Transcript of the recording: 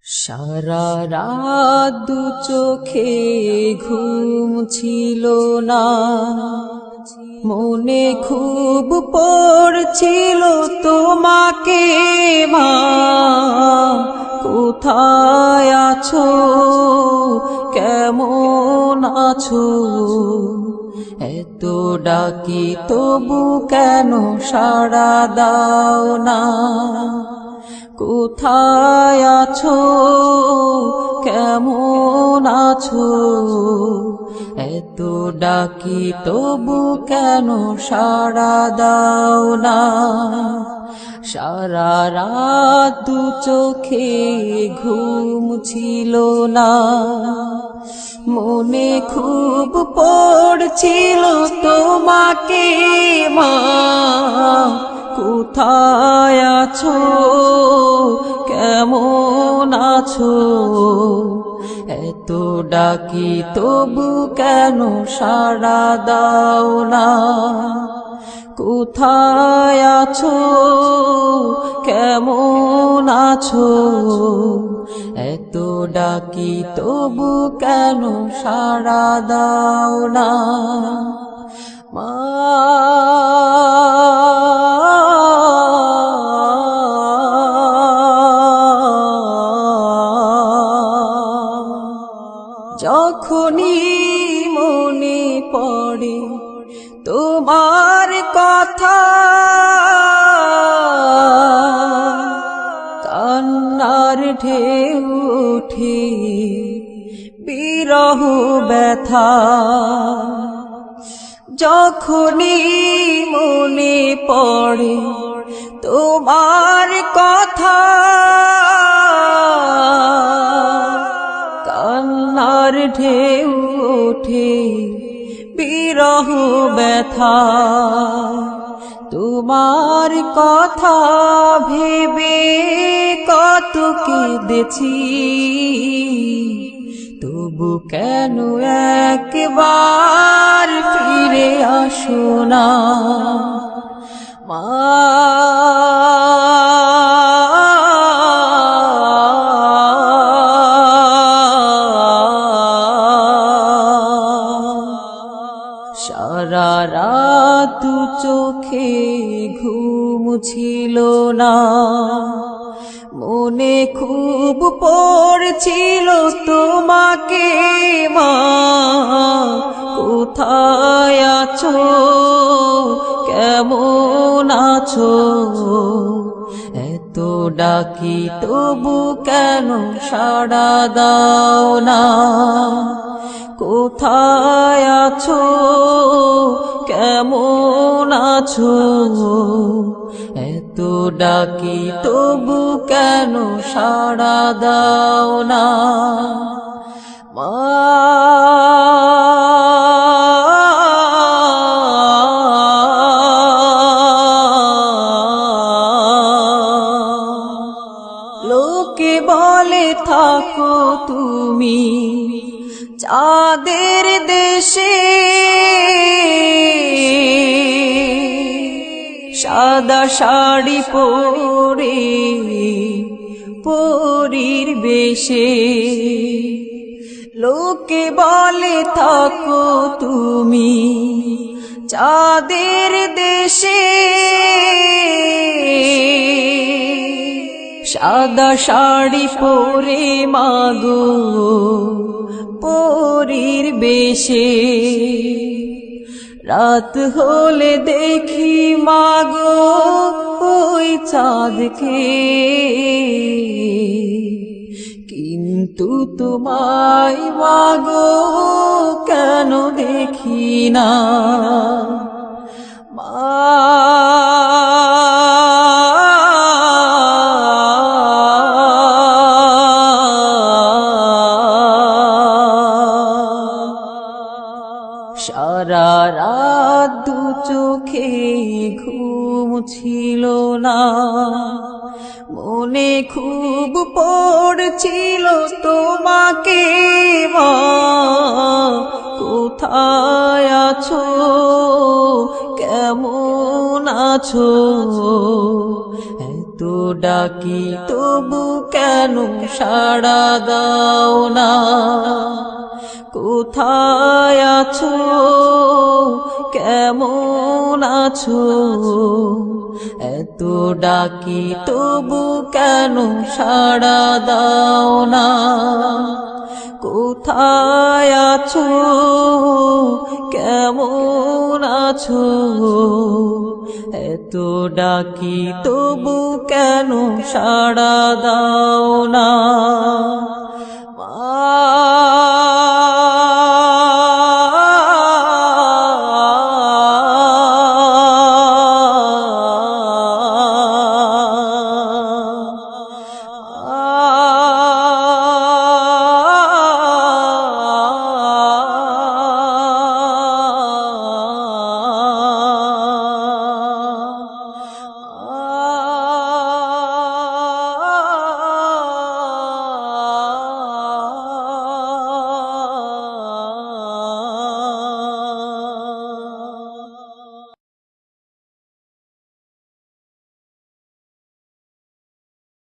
সারা রাত দু চোখে ঘুম ছিল না, মনে খুব পড়ছিল তোমাকে মা। কোথায় আছো, কেমন আছো? এত ডাকি তবু কেন সাড়া দাও না? কোথায় আছো, কেমন আছো? এত ডাকি তবু কেন সাড়া দাও না? সারা রাত দু চোখে ঘুম ছিল না, মনে খুব পড়ছিল তোমাকে মা। কোথায় আছো, কেমন আছো? এত ডাকি তবু কেন সাড়া দাও না? কোথায় আছো, কেমন আছো? এত ডাকি তবু কেন সাড়া দাও না মা? যখনই মনে পড়ে তোমার কথা, কান্নার ঢেউ ওঠে বিরহ ব্যথা। যখনই মনে পড়ে তোমার কথা, কান্নার ঢেউ ওঠে বিরহ ব্যথা। তোমার কথা ভেবে কত কেঁদেছি, তবু কেন একবার ফিরে আসো না মা? সারা রাত দু চোখে ঘুম ছিল না, মনে খুব পড়ছিল তোমাকে মা। কোথায় আছো, কেমন আছো? এত ডাকি তবু কেন সাড়া দাও না? কোথায় আছো, কেমন আছো? এত ডাকি তবু কেন সাড়া দাও না মা? লোকে বলে থাকো তুমি চাঁদের দেশে, সাদা শাড়ি পরে পরীর বেশে। লোকে বলে থাকো তুমি চাঁদের দেশে, সাদা শাড়ি পরে মাগো পরীর বেশে। রাত হলে দেখি মাগো ওই চাঁদকে, কিন্তু তোমায় মাগো কেন দেখি না মা? সারা রাত দু চোখে ঘুম ছিল না, মনে খুব পড়ছিল তোমাকে মা। কোথায় আছো, কেমন আছো? এত ডাকি তবু কেন সাড়া দাও না কোথায় আছো কেমন আছো এত ডাকি তবু কেন সাড়া দাও না কোথায় আছো কেমন আছো এত ডাকি তবু কেন সাড়া দাও না